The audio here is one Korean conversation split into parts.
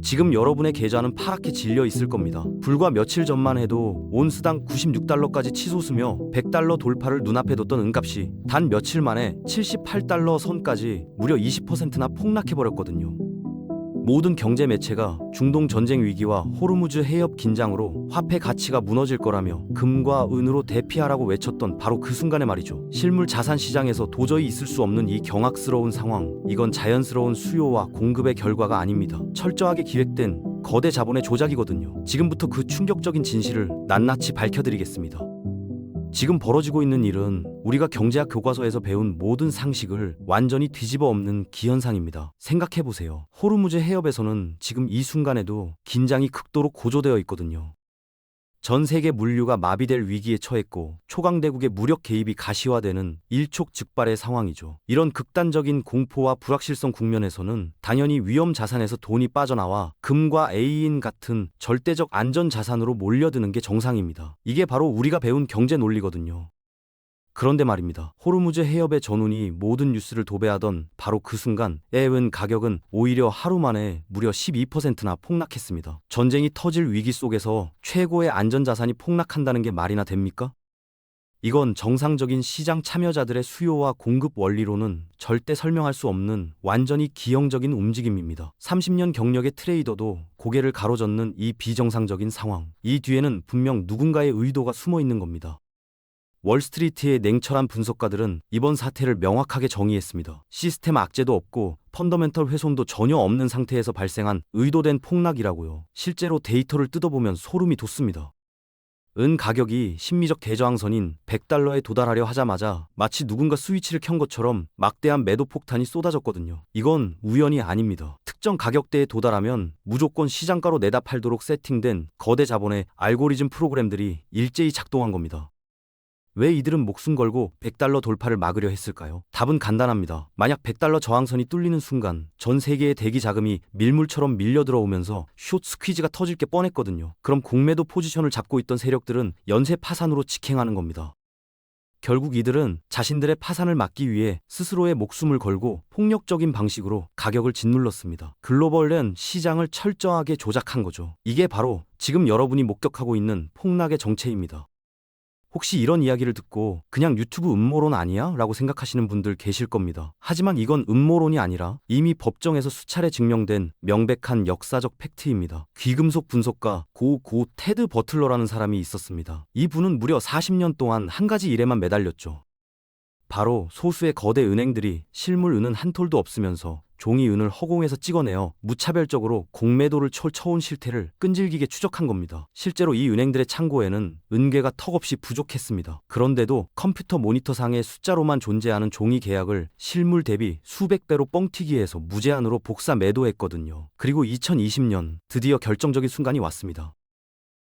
지금 여러분의 계좌는 파랗게 질려 있을 겁니다. 불과 며칠 전만 해도 온스당 96달러까지 치솟으며 100달러 돌파를 눈앞에 뒀던 은값이 단 며칠 만에 78달러 선까지 무려 20%나 폭락해버렸거든요. 모든 경제 매체가 중동 전쟁 위기와 호르무즈 해협 긴장으로 화폐 가치가 무너질 거라며 금과 은으로 대피하라고 외쳤던 바로 그 순간에 말이죠. 실물 자산 시장에서 도저히 있을 수 없는 이 경악스러운 상황, 이건 자연스러운 수요와 공급의 결과가 아닙니다. 철저하게 기획된 거대 자본의 조작이거든요. 지금부터 그 충격적인 진실을 낱낱이 밝혀드리겠습니다. 지금 벌어지고 있는 일은 우리가 경제학 교과서에서 배운 모든 상식을 완전히 뒤집어 엎는 기현상입니다. 생각해보세요. 호르무즈 해협에서는 지금 이 순간에도 긴장이 극도로 고조되어 있거든요. 전 세계 물류가 마비될 위기에 처했고 초강대국의 무력 개입이 가시화되는 일촉즉발의 상황이죠. 이런 극단적인 공포와 불확실성 국면에서는 당연히 위험 자산에서 돈이 빠져나와 금과 A인 같은 절대적 안전 자산으로 몰려드는 게 정상입니다. 이게 바로 우리가 배운 경제 논리거든요. 그런데 말입니다. 호르무즈 해협의 전운이 모든 뉴스를 도배하던 바로 그 순간 은 가격은 오히려 하루 만에 무려 12%나 폭락했습니다. 전쟁이 터질 위기 속에서 최고의 안전자산이 폭락한다는 게 말이나 됩니까? 이건 정상적인 시장 참여자들의 수요와 공급 원리로는 절대 설명할 수 없는 완전히 기형적인 움직임입니다. 30년 경력의 트레이더도 고개를 가로젓는 이 비정상적인 상황. 이 뒤에는 분명 누군가의 의도가 숨어 있는 겁니다. 월스트리트의 냉철한 분석가들은 이번 사태를 명확하게 정의했습니다. 시스템 악재도 없고 펀더멘털 훼손도 전혀 없는 상태에서 발생한 의도된 폭락이라고요. 실제로 데이터를 뜯어보면 소름이 돋습니다. 은 가격이 심리적 대저항선인 100달러에 도달하려 하자마자 마치 누군가 스위치를 켠 것처럼 막대한 매도 폭탄이 쏟아졌거든요. 이건 우연이 아닙니다. 특정 가격대에 도달하면 무조건 시장가로 내다 팔도록 세팅된 거대 자본의 알고리즘 프로그램들이 일제히 작동한 겁니다. 왜 이들은 목숨 걸고 100달러 돌파를 막으려 했을까요? 답은 간단합니다. 만약 100달러 저항선이 뚫리는 순간 전 세계의 대기 자금이 밀물처럼 밀려 들어오면서 숏 스퀴즈가 터질 게 뻔했거든요. 그럼 공매도 포지션을 잡고 있던 세력들은 연쇄 파산으로 직행하는 겁니다. 결국 이들은 자신들의 파산을 막기 위해 스스로의 목숨을 걸고 폭력적인 방식으로 가격을 짓눌렀습니다. 글로벌은 시장을 철저하게 조작한 거죠. 이게 바로 지금 여러분이 목격하고 있는 폭락의 정체입니다. 혹시 이런 이야기를 듣고 그냥 유튜브 음모론 아니야? 라고 생각하시는 분들 계실 겁니다. 하지만 이건 음모론이 아니라 이미 법정에서 수차례 증명된 명백한 역사적 팩트입니다. 귀금속 분석가 고 테드 버틀러라는 사람이 있었습니다. 이 분은 무려 40년 동안 한 가지 일에만 매달렸죠. 바로 소수의 거대 은행들이 실물 은은 한 톨도 없으면서 종이 은을 허공에서 찍어내어 무차별적으로 공매도를 쳐온 실태를 끈질기게 추적한 겁니다. 실제로 이 은행들의 창고에는 은괴가 턱없이 부족했습니다. 그런데도 컴퓨터 모니터상의 숫자로만 존재하는 종이 계약을 실물 대비 수백 배로 뻥튀기해서 무제한으로 복사 매도했거든요. 그리고 2020년 드디어 결정적인 순간이 왔습니다.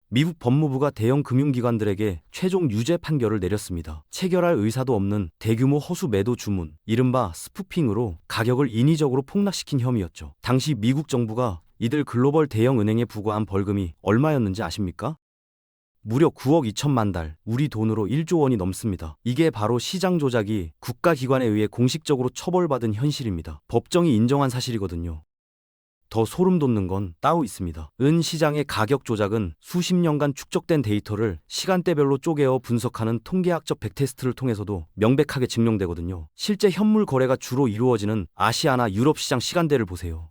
미국 법무부가 대형 금융기관들에게 최종 유죄 판결을 내렸습니다. 체결할 의사도 없는 대규모 허수 매도 주문, 이른바 스푸핑으로 가격을 인위적으로 폭락시킨 혐의였죠. 당시 미국 정부가 이들 글로벌 대형 은행에 부과한 벌금이 얼마였는지 아십니까? 무려 9억 2천만 달, 우리 돈으로 1조 원이 넘습니다. 이게 바로 시장 조작이 국가기관에 의해 공식적으로 처벌받은 현실입니다. 법정이 인정한 사실이거든요. 더 소름 돋는 건 따로 있습니다. 은 시장의 가격 조작은 수십 년간 축적된 데이터를 시간대별로 쪼개어 분석하는 통계학적 백테스트를 통해서도 명백하게 증명되거든요. 실제 현물 거래가 주로 이루어지는 아시아나 유럽 시장 시간대를 보세요.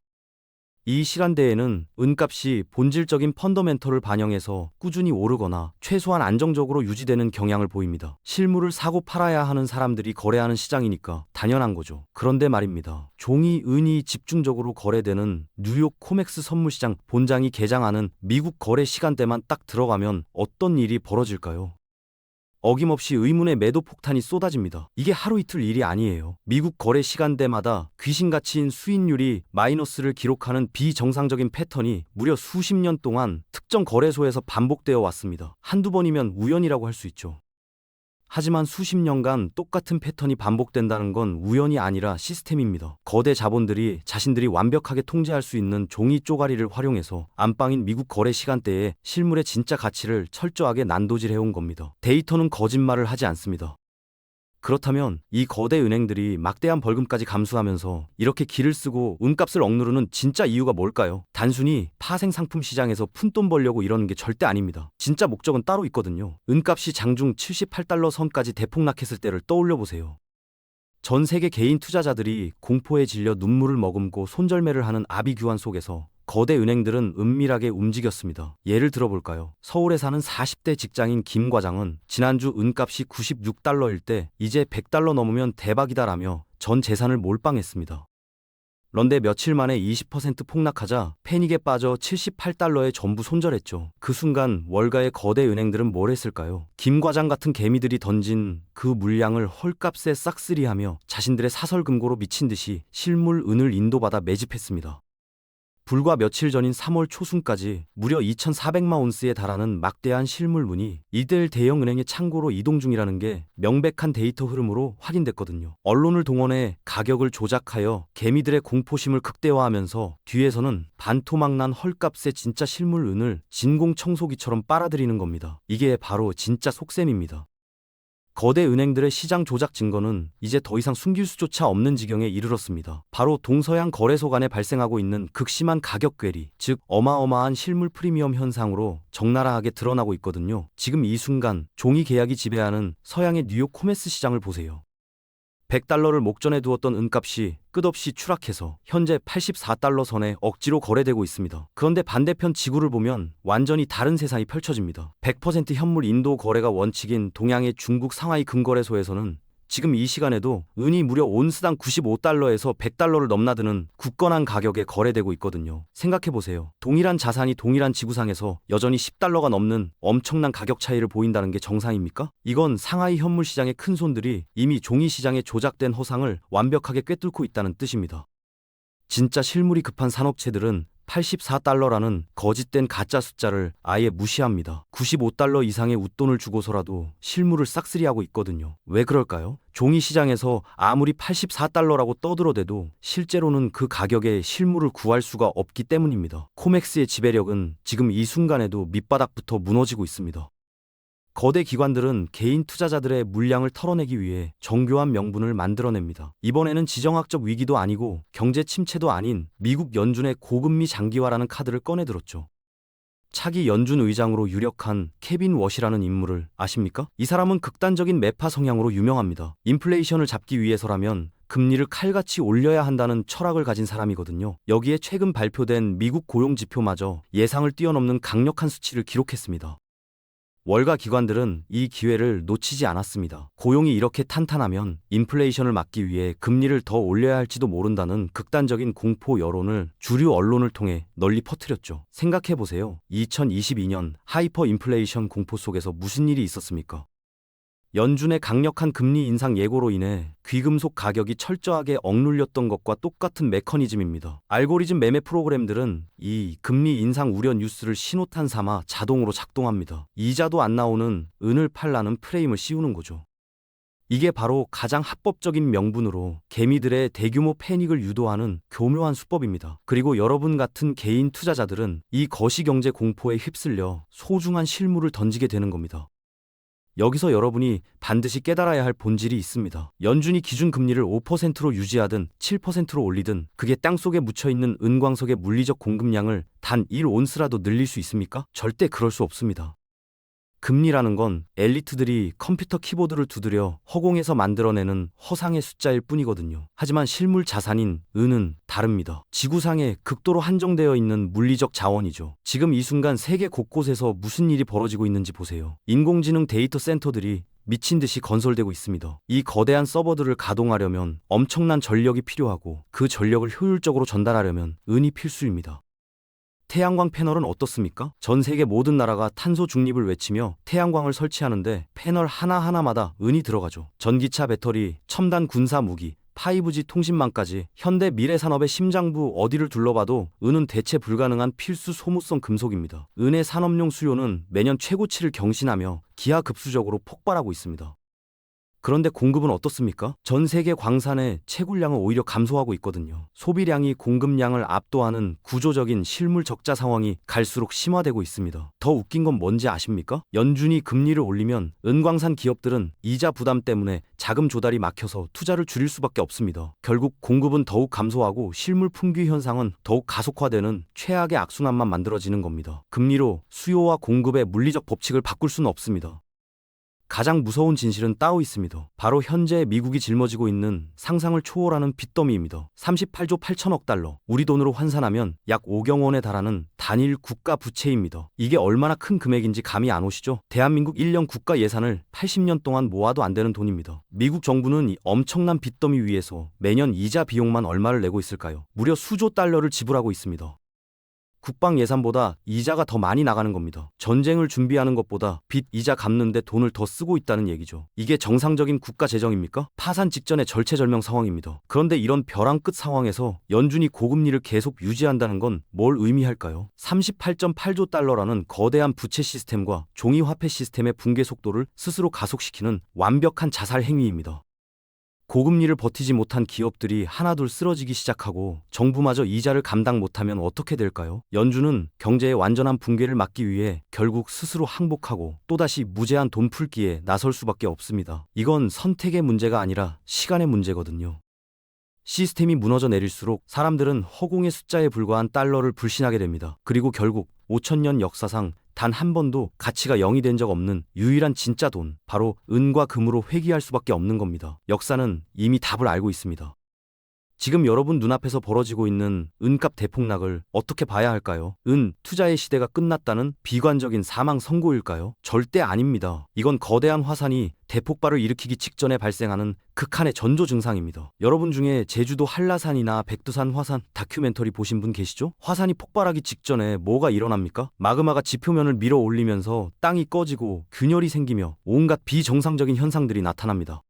이 시간대에는 은값이 본질적인 펀더멘털을 반영해서 꾸준히 오르거나 최소한 안정적으로 유지되는 경향을 보입니다. 실물을 사고 팔아야 하는 사람들이 거래하는 시장이니까 당연한 거죠. 그런데 말입니다. 종이 은이 집중적으로 거래되는 뉴욕 코맥스 선물시장 본장이 개장하는 미국 거래 시간대만 딱 들어가면 어떤 일이 벌어질까요? 어김없이 의문의 매도 폭탄이 쏟아집니다. 이게 하루 이틀 일이 아니에요. 미국 거래 시간대마다 귀신같이인 수익률이 마이너스를 기록하는 비정상적인 패턴이 무려 수십 년 동안 특정 거래소에서 반복되어 왔습니다. 한두 번이면 우연이라고 할 수 있죠. 하지만 수십 년간 똑같은 패턴이 반복된다는 건 우연이 아니라 시스템입니다. 거대 자본들이 자신들이 완벽하게 통제할 수 있는 종이 쪼가리를 활용해서 안방인 미국 거래 시간대에 실물의 진짜 가치를 철저하게 난도질해온 겁니다. 데이터는 거짓말을 하지 않습니다. 그렇다면 이 거대 은행들이 막대한 벌금까지 감수하면서 이렇게 기를 쓰고 은값을 억누르는 진짜 이유가 뭘까요? 단순히 파생 상품 시장에서 푼돈 벌려고 이러는 게 절대 아닙니다. 진짜 목적은 따로 있거든요. 은값이 장중 78달러 선까지 대폭락했을 때를 떠올려 보세요. 전 세계 개인 투자자들이 공포에 질려 눈물을 머금고 손절매를 하는 아비규환 속에서 거대 은행들은 은밀하게 움직였습니다. 예를 들어볼까요? 서울에 사는 40대 직장인 김 과장은 지난주 은값이 96달러일 때 이제 100달러 넘으면 대박이다라며 전 재산을 몰빵했습니다. 그런데 며칠 만에 20% 폭락하자 패닉에 빠져 78달러에 전부 손절했죠. 그 순간 월가의 거대 은행들은 뭘 했을까요? 김 과장 같은 개미들이 던진 그 물량을 헐값에 싹쓸이하며 자신들의 사설금고로 미친 듯이 실물 은을 인도받아 매집했습니다. 불과 며칠 전인 3월 초순까지 무려 2,400만 온스에 달하는 막대한 실물문이 이들 대형 은행의 창고로 이동 중이라는 게 명백한 데이터 흐름으로 확인됐거든요. 언론을 동원해 가격을 조작하여 개미들의 공포심을 극대화하면서 뒤에서는 반토막난 헐값의 진짜 실물은을 진공청소기처럼 빨아들이는 겁니다. 이게 바로 진짜 속셈입니다. 거대 은행들의 시장 조작 증거는 이제 더 이상 숨길 수조차 없는 지경에 이르렀습니다. 바로 동서양 거래소 간에 발생하고 있는 극심한 가격 괴리, 즉 어마어마한 실물 프리미엄 현상으로 적나라하게 드러나고 있거든요. 지금 이 순간 종이 계약이 지배하는 서양의 뉴욕 코메스 시장을 보세요. 100달러를 목전에 두었던 은값이 끝없이 추락해서 현재 84달러 선에 억지로 거래되고 있습니다. 그런데 반대편 지구를 보면 완전히 다른 세상이 펼쳐집니다. 100% 현물 인도 거래가 원칙인 동양의 중국 상하이 금거래소에서는 지금 이 시간에도 은이 무려 온스당 95달러에서 100달러를 넘나드는 굳건한 가격에 거래되고 있거든요. 생각해보세요. 동일한 자산이 동일한 지구상에서 여전히 10달러가 넘는 엄청난 가격 차이를 보인다는 게 정상입니까? 이건 상하이 현물 시장의 큰 손들이 이미 종이 시장에 조작된 허상을 완벽하게 꿰뚫고 있다는 뜻입니다. 진짜 실물이 급한 산업체들은 84달러라는 거짓된 가짜 숫자를 아예 무시합니다. 95달러 이상의 웃돈을 주고서라도 실물을 싹쓸이하고 있거든요. 왜 그럴까요? 종이 시장에서 아무리 84달러라고 떠들어대도 실제로는 그 가격에 실물을 구할 수가 없기 때문입니다. 코맥스의 지배력은 지금 이 순간에도 밑바닥부터 무너지고 있습니다. 거대 기관들은 개인 투자자들의 물량을 털어내기 위해 정교한 명분을 만들어냅니다. 이번에는 지정학적 위기도 아니고 경제 침체도 아닌 미국 연준의 고금리 장기화라는 카드를 꺼내들었죠. 차기 연준 의장으로 유력한 케빈 워시라는 인물을 아십니까? 이 사람은 극단적인 매파 성향으로 유명합니다. 인플레이션을 잡기 위해서라면 금리를 칼같이 올려야 한다는 철학을 가진 사람이거든요. 여기에 최근 발표된 미국 고용 지표마저 예상을 뛰어넘는 강력한 수치를 기록했습니다. 월가 기관들은 이 기회를 놓치지 않았습니다. 고용이 이렇게 탄탄하면 인플레이션을 막기 위해 금리를 더 올려야 할지도 모른다는 극단적인 공포 여론을 주류 언론을 통해 널리 퍼뜨렸죠. 생각해보세요. 2022년 하이퍼 인플레이션 공포 속에서 무슨 일이 있었습니까? 연준의 강력한 금리 인상 예고로 인해 귀금속 가격이 철저하게 억눌렸던 것과 똑같은 메커니즘입니다. 알고리즘 매매 프로그램들은 이 금리 인상 우려 뉴스를 신호탄 삼아 자동으로 작동합니다. 이자도 안 나오는 은을 팔라는 프레임을 씌우는 거죠. 이게 바로 가장 합법적인 명분으로 개미들의 대규모 패닉을 유도하는 교묘한 수법입니다. 그리고 여러분 같은 개인 투자자들은 이 거시경제 공포에 휩쓸려 소중한 실물을 던지게 되는 겁니다. 여기서 여러분이 반드시 깨달아야 할 본질이 있습니다. 연준이 기준금리를 5%로 유지하든 7%로 올리든 그게 땅속에 묻혀있는 은광석의 물리적 공급량을 단 1온스라도 늘릴 수 있습니까? 절대 그럴 수 없습니다. 금리라는 건 엘리트들이 컴퓨터 키보드를 두드려 허공에서 만들어내는 허상의 숫자일 뿐이거든요. 하지만 실물 자산인 은은 다릅니다. 지구상에 극도로 한정되어 있는 물리적 자원이죠. 지금 이 순간 세계 곳곳에서 무슨 일이 벌어지고 있는지 보세요. 인공지능 데이터 센터들이 미친 듯이 건설되고 있습니다. 이 거대한 서버들을 가동하려면 엄청난 전력이 필요하고 그 전력을 효율적으로 전달하려면 은이 필수입니다. 태양광 패널은 어떻습니까? 전 세계 모든 나라가 탄소 중립을 외치며 태양광을 설치하는데 패널 하나하나마다 은이 들어가죠. 전기차 배터리, 첨단 군사 무기, 5G 통신망까지 현대 미래 산업의 심장부 어디를 둘러봐도 은은 대체 불가능한 필수 소모성 금속입니다. 은의 산업용 수요는 매년 최고치를 경신하며 기하급수적으로 폭발하고 있습니다. 그런데 공급은 어떻습니까? 전 세계 광산의 채굴량은 오히려 감소하고 있거든요. 소비량이 공급량을 압도하는 구조적인 실물 적자 상황이 갈수록 심화되고 있습니다. 더 웃긴 건 뭔지 아십니까? 연준이 금리를 올리면 은광산 기업들은 이자 부담 때문에 자금 조달이 막혀서 투자를 줄일 수밖에 없습니다. 결국 공급은 더욱 감소하고 실물 풍귀 현상은 더욱 가속화되는 최악의 악순환만 만들어지는 겁니다. 금리로 수요와 공급의 물리적 법칙을 바꿀 수는 없습니다. 가장 무서운 진실은 따로 있습니다. 바로 현재 미국이 짊어지고 있는 상상을 초월하는 빚더미입니다. 38조 8천억 달러, 우리 돈으로 환산하면 약 5경 원에 달하는 단일 국가 부채입니다. 이게 얼마나 큰 금액인지 감이 안 오시죠? 대한민국 1년 국가 예산을 80년 동안 모아도 안 되는 돈입니다. 미국 정부는 이 엄청난 빚더미 위에서 매년 이자 비용만 얼마를 내고 있을까요? 무려 수조 달러를 지불하고 있습니다. 국방 예산보다 이자가 더 많이 나가는 겁니다. 전쟁을 준비하는 것보다 빚 이자 갚는데 돈을 더 쓰고 있다는 얘기죠. 이게 정상적인 국가 재정입니까? 파산 직전의 절체절명 상황입니다. 그런데 이런 벼랑 끝 상황에서 연준이 고금리를 계속 유지한다는 건 뭘 의미할까요? 38.8조 달러라는 거대한 부채 시스템과 종이 화폐 시스템의 붕괴 속도를 스스로 가속시키는 완벽한 자살 행위입니다. 고금리를 버티지 못한 기업들이 하나둘 쓰러지기 시작하고 정부마저 이자를 감당 못하면 어떻게 될까요? 연준은 경제의 완전한 붕괴를 막기 위해 결국 스스로 항복하고 또다시 무제한 돈 풀기에 나설 수밖에 없습니다. 이건 선택의 문제가 아니라 시간의 문제거든요. 시스템이 무너져 내릴수록 사람들은 허공의 숫자에 불과한 달러를 불신하게 됩니다. 그리고 결국 5천년 역사상 단 한 번도 가치가 0이 된 적 없는 유일한 진짜 돈, 바로 은과 금으로 회귀할 수밖에 없는 겁니다. 역사는 이미 답을 알고 있습니다. 지금 여러분 눈앞에서 벌어지고 있는 은값 대폭락을 어떻게 봐야 할까요? 투자의 시대가 끝났다는 비관적인 사망 선고일까요? 절대 아닙니다. 이건 거대한 화산이 대폭발을 일으키기 직전에 발생하는 극한의 전조 증상입니다. 여러분 중에 제주도 한라산이나 백두산 화산 다큐멘터리 보신 분 계시죠? 화산이 폭발하기 직전에 뭐가 일어납니까? 마그마가 지표면을 밀어 올리면서 땅이 꺼지고 균열이 생기며 온갖 비정상적인 현상들이 나타납니다.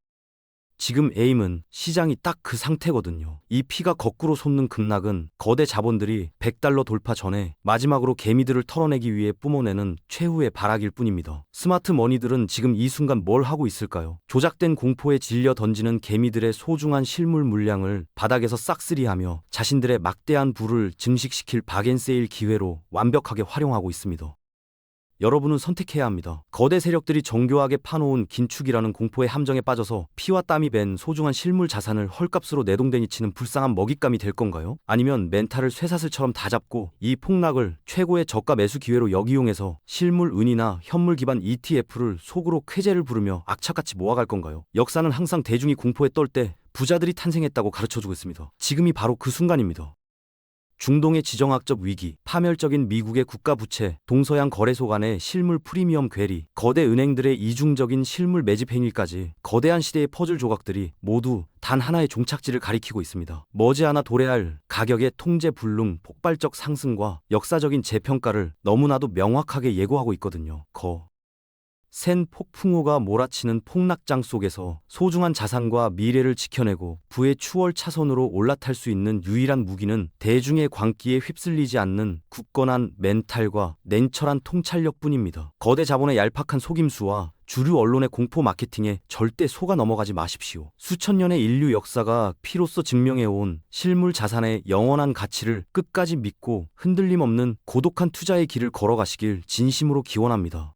지금 에임은 시장이 딱 그 상태거든요. 이 피가 거꾸로 솟는 급락은 거대 자본들이 100달러 돌파 전에 마지막으로 개미들을 털어내기 위해 뿜어내는 최후의 발악일 뿐입니다. 스마트 머니들은 지금 이 순간 뭘 하고 있을까요? 조작된 공포에 질려 던지는 개미들의 소중한 실물 물량을 바닥에서 싹쓸이하며 자신들의 막대한 부를 증식시킬 박앤세일 기회로 완벽하게 활용하고 있습니다. 여러분은 선택해야 합니다. 거대 세력들이 정교하게 파놓은 긴축이라는 공포의 함정에 빠져서 피와 땀이 밴 소중한 실물 자산을 헐값으로 내동댕이 치는 불쌍한 먹잇감이 될 건가요? 아니면 멘탈을 쇠사슬처럼 다잡고 이 폭락을 최고의 저가 매수 기회로 역이용해서 실물 은이나 현물 기반 ETF를 속으로 쾌재를 부르며 악착같이 모아갈 건가요? 역사는 항상 대중이 공포에 떨 때 부자들이 탄생했다고 가르쳐주고 있습니다. 지금이 바로 그 순간입니다. 중동의 지정학적 위기, 파멸적인 미국의 국가부채, 동서양 거래소 간의 실물 프리미엄 괴리, 거대 은행들의 이중적인 실물 매집 행위까지 거대한 시대의 퍼즐 조각들이 모두 단 하나의 종착지를 가리키고 있습니다. 머지않아 도래할 가격의 통제 불능, 폭발적 상승과 역사적인 재평가를 너무나도 명확하게 예고하고 있거든요. 센 폭풍우가 몰아치는 폭락장 속에서 소중한 자산과 미래를 지켜내고 부의 추월 차선으로 올라탈 수 있는 유일한 무기는 대중의 광기에 휩쓸리지 않는 굳건한 멘탈과 냉철한 통찰력뿐입니다. 거대 자본의 얄팍한 속임수와 주류 언론의 공포 마케팅에 절대 속아 넘어가지 마십시오. 수천 년의 인류 역사가 피로써 증명해온 실물 자산의 영원한 가치를 끝까지 믿고 흔들림 없는 고독한 투자의 길을 걸어가시길 진심으로 기원합니다.